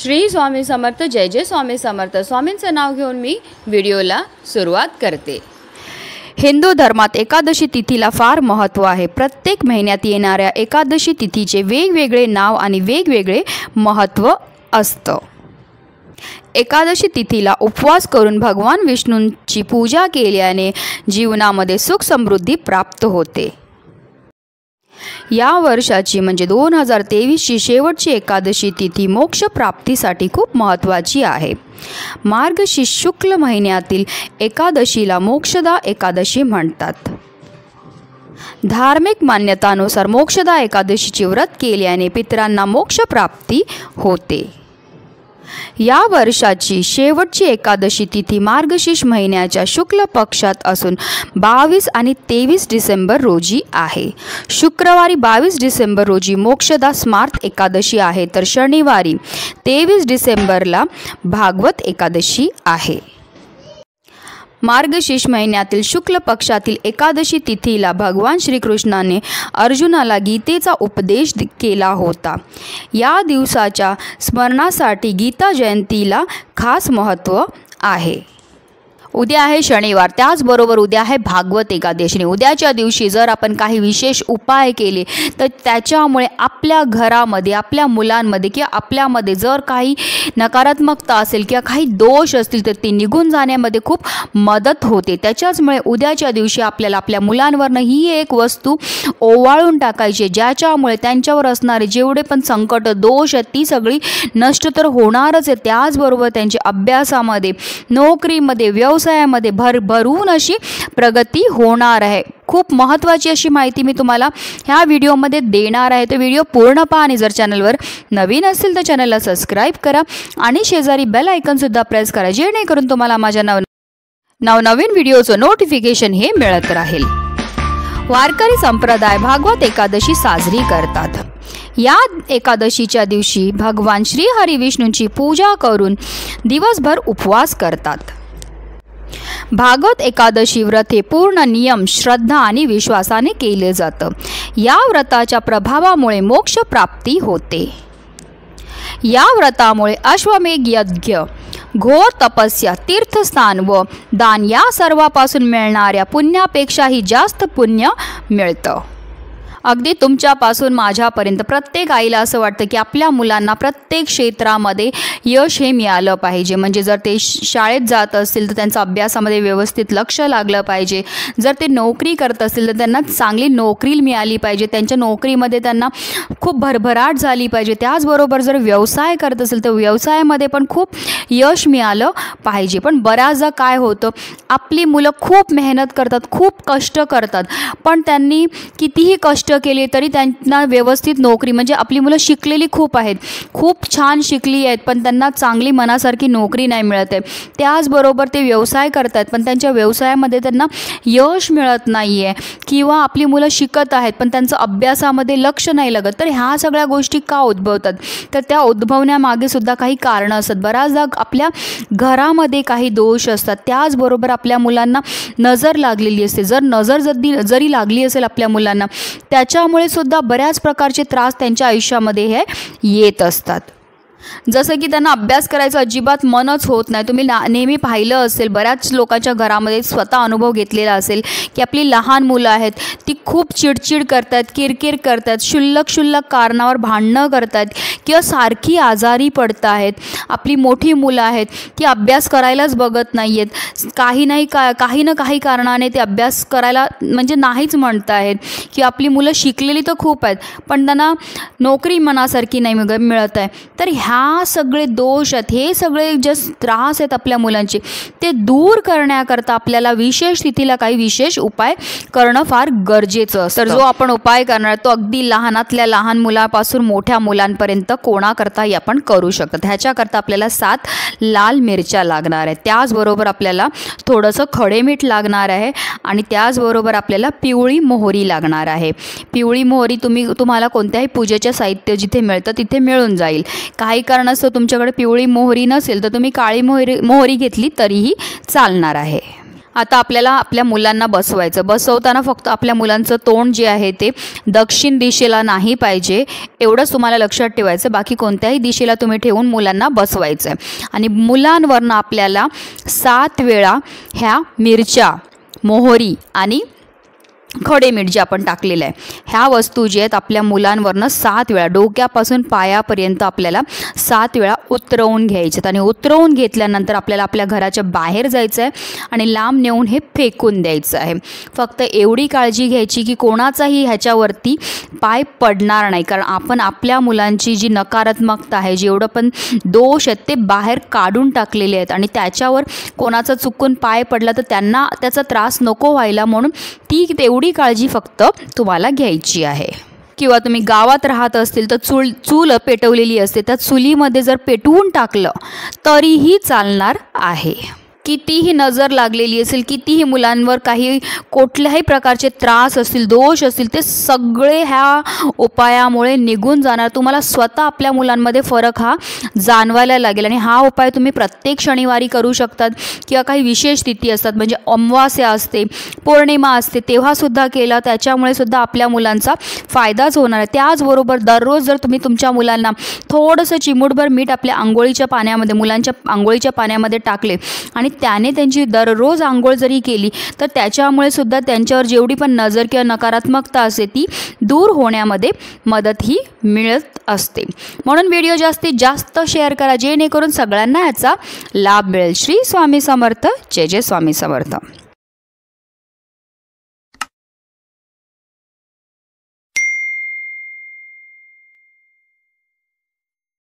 श्री स्वामी समर्थ. जय जय स्वामी समर्थ. स्वामींचं नाव घेऊन मी व्हिडिओला सुरुवात करते. हिंदू धर्मात एकादशी तिथीला फार महत्त्व आहे. प्रत्येक महिन्यात येणाऱ्या एकादशी तिथीचे वेगवेगळे नाव आणि वेगवेगळे महत्त्व असतं. एकादशी तिथीला उपवास करून भगवान विष्णूंची पूजा केल्याने जीवनामध्ये सुख समृद्धी प्राप्त होते. या वर्षाची म्हणजे 2023ची शेवटची एकादशी तिथी मोक्षप्राप्तीसाठी खूप महत्त्वाची आहे. मार्गशीर्ष शुक्ल महिन्यातील एकादशीला मोक्षदा एकादशी म्हणतात. धार्मिक मान्यतानुसार मोक्षदा एकादशीचे व्रत केल्याने पितरांना मोक्षप्राप्ती होते. या वर्षाची शेवटची एकादशी तिथी मार्गशीर्ष महिन्याच्या शुक्ल पक्षात असून 22 आणि 23 डिसेंबर रोजी आहे. शुक्रवारी 22 डिसेंबर रोजी मोक्षदा स्मार्त एकादशी आहे, तर शनिवारी 23 डिसेंबरला भागवत एकादशी आहे. मार्गशीर्ष महिन्यातील शुक्ल पक्षातील एकादशी तिथीला भगवान श्रीकृष्णाने अर्जुनाला गीतेचा उपदेश केला होता. या दिवसाच्या स्मरणासाठी गीता जयंतीला खास महत्त्व आहे. उद्या आहे शनिवार, त्याचबरोबर उद्या आहे भागवत एकादशी. उद्याच्या दिवशी जर आपण काही विशेष उपाय केले तर त्याच्यामुळे आपल्या घरामध्ये, आपल्या मुलांमध्ये किंवा आपल्यामध्ये जर काही नकारात्मकता असेल किंवा काही दोष असतील तर ते निघून जाण्यामध्ये खूप मदत होते. त्याच्याचमुळे उद्याच्या दिवशी आपल्याला आपल्या मुलांवरनं ही एक वस्तू ओवाळून टाकायची, ज्याच्यामुळे त्यांच्यावर असणारे जेवढे पण संकट दोष आहेत ती सगळी नष्ट तर होणारच आहे, त्याचबरोबर त्यांच्या अभ्यासामध्ये, नोकरीमध्ये, व्यवसायामध्ये भरभरून अशी प्रगती होणार आहे. खूप महत्त्वाची अशी माहिती मी तुम्हाला ह्या व्हिडिओमध्ये देणार आहे. तो व्हिडिओ पूर्ण पहा आणि जर चॅनलवर नवीन असेल तर चॅनलला सबस्क्राईब करा आणि शेजारी बेल आयकॉनसुद्धा प्रेस करा, जेणेकरून तुम्हाला माझ्या नवनवीन व्हिडिओचं नोटिफिकेशन हे मिळत राहील. वारकरी संप्रदाय भागवत एकादशी साजरी करतात. या एकादशीच्या दिवशी भगवान श्री हरी विष्णूंची पूजा करून दिवसभर उपवास करतात. भागवत एकादशी व्रत हे पूर्ण नियम, श्रद्धा आणि विश्वासाने केले जातं. या व्रताच्या प्रभावामुळे मोक्ष प्राप्ती होते. या व्रतामुळे अश्वमेध यज्ञ, घोर तपस्या, तीर्थस्थान व दान या सर्वापासून मिळणाऱ्या पुण्यापेक्षाही जास्त पुण्य मिळतं. अगदी तुमच्यापासून माझ्यापर्यंत प्रत्येक आईला असं वाटतं की आपल्या मुलांना प्रत्येक क्षेत्रामध्ये यश हे मिळालं पाहिजे. म्हणजे जर ते शाळेत जात असतील तर त्यांचं अभ्यासामध्ये व्यवस्थित लक्ष लागलं पाहिजे. जर ते नोकरी करत असतील तर त्यांना चांगली नोकरी मिळाली पाहिजे, त्यांच्या नोकरीमध्ये त्यांना खूप भरभराट झाली पाहिजे. त्याचबरोबर जर व्यवसाय करत असेल तर व्यवसायामध्ये पण खूप यश मिळालं पाहिजे. पण बऱ्याचदा काय होतं, आपली मुलं खूप मेहनत करतात, खूप कष्ट करतात, पण त्यांनी कितीही कष्ट केले तरी त्यांना व्यवस्थित नोकरी, म्हणजे आपली मुलं शिकलेली खूप आहेत, खूप छान शिकली आहेत, पण त्यांना चांगली मनासारखी नोकरी नाही मिळत आहे. त्याचबरोबर ते व्यवसाय करतात पण त्यांच्या व्यवसायामध्ये त्यांना यश मिळत नाही आहे, किंवा आपली मुलं शिकत आहेत पण त्यांचं अभ्यासामध्ये लक्ष नाही लागत. तर ह्या सगळ्या गोष्टी का उद्भवतात, तर त्या उद्भवण्यामागे सुद्धा काही कारणं असतात. बऱ्याचदा आपल्या घरामध्ये काही दोष असतात, त्याचबरोबर आपल्या मुलांना नजर लागलेली असते. जर नजर जरी लागली असेल आपल्या मुलांना, त्याच्यामुळे सुद्धा बऱ्याच प्रकारचे त्रास त्यांच्या आयुष्यामध्ये हे येत असतात. जसं की त्यांना अभ्यास करायचा अजिबात मनच होत नाही. तुम्ही नेहमी पाहिलं असेल, बऱ्याच लोकांच्या घरामध्ये स्वतः अनुभव घेतलेला असेल की आपली लहान मुलं आहेत ती खूप चिडचिड करतात, किरकिर करतात, क्षुल्लक कारणावर भांडणं करतात किंवा सारखी आजारी पडत आहेत. आपली मोठी मुलं आहेत ती अभ्यास करायलाच बघत नाही आहेत, काही ना काही कारणाने ते अभ्यास करायला म्हणजे नाहीच म्हणत आहेत. की आपली मुलं शिकलेली तर खूप आहेत पण त्यांना नोकरी मनासारखी नाही मिळत आहे. तर ह्या सगळे दोष आहेत, हे सगळे जे त्रास आहेत आपल्या मुलांचे ते दूर करण्याकरता आपल्याला विशेष तिथीला काही विशेष उपाय करणं फार गरजेचं असतं. तर जो आपण उपाय करणार तो अगदी लहानातल्या लहान मुलापासून मोठ्या मुलांपर्यंत कोणाकरता आपण करू शकतो. ह्याच्याकरता आपल्याला 7 लाल मिरच्या लागणार आहेत, त्याचबरोबर आपल्याला थोडंसं खडे मीठ लागणार आहे आणि त्याचबरोबर आपल्याला पिवळी मोहरी लागणार आहे. पिवळी मोहरी तुम्हाला कोणत्याही पूजेच्या साहित्य जिथे मिळतं तिथे मिळून जाईल. काही कारणास्तव तुमच्याकडे पिवळी मोहरी नसेल तर तुम्ही काळी मोहरी घेतली तरीही चालणार आहे. आता आपल्याला आपल्या मुलांना बसवताना फक्त आपल्या मुलांचं तोंड जे आहे ते दक्षिण दिशेला नाही पाहिजे, एवढंच तुम्हाला लक्षात ठेवायचं. बाकी कोणत्याही दिशेला तुम्ही ठेवून मुलांना बसवायचं आहे. आणि मुलांवरनं आपल्याला 7 वेळा ह्या मिरच्या, मोहरी आणि खडे मीठ जे आपण टाकलेलं आहे ह्या वस्तू जे आहेत आपल्या मुलांवरनं 7 वेळा डोक्यापासून पायापर्यंत आपल्याला 7 वेळा उतरवून घ्यायचे. आणि उतरवून घेतल्यानंतर आपल्याला आपल्या घराच्या बाहेर जायचं आहे आणि लांब नेऊन हे फेकून द्यायचं आहे. फक्त एवढी काळजी घ्यायची की कोणाचाही ह्याच्यावरती पाय पडणार नाही, कारण आपण आपल्या मुलांची जी नकारात्मकता आहे, जेवढं पण दोष आहेत ते बाहेर काढून टाकलेले आहेत. आणि त्याच्यावर कोणाचा चुकून पाय पडला तर त्यांना त्याचा त्रास नको व्हायला म्हणून ती तेवढी काळजी फक्त तुम्हाला घ्यायची आहे. किंवा तुम्ही गावात राहत असतील तर चूल पेटवलेली असते, त्या चुलीमध्ये जर पेटवून टाकलं तरीही चालणार आहे. कितीही नजर लागलेली असेल, कितीही मुलांवर काही कुठल्याही प्रकारचे त्रास असतील, दोष असतील, ते सगळे ह्या उपायामुळे निघून जाणार. तुम्हाला स्वतः आपल्या मुलांमध्ये फरक हा जाणवायला लागेल. आणि हा उपाय तुम्ही प्रत्येक शनिवारी करू शकतात किंवा काही विशेष तिथी असतात, म्हणजे अमावास्या असते, पौर्णिमा असते, तेव्हासुद्धा केला त्याच्यामुळे सुद्धा आपल्या मुलांचा फायदाच होणार आहे. त्याचबरोबर दररोज जर तुम्ही तुमच्या मुलांना थोडंसं चिमूटभर मीठ आपल्या आंघोळीच्या पाण्यामध्ये, मुलांच्या आंघोळीच्या पाण्यामध्ये टाकले आणि त्याने त्यांची दररोज आंघोळ जरी केली तर त्याच्यामुळे सुद्धा त्यांच्यावर जेवढी पण नजर किंवा नकारात्मकता असते ती दूर होण्यामध्ये मदतही मिळत असते. म्हणून व्हिडिओ जास्तीत जास्त शेअर करा जेणेकरून सगळ्यांना याचा लाभ मिळेल. श्री स्वामी समर्थ. जय जय स्वामी समर्थ.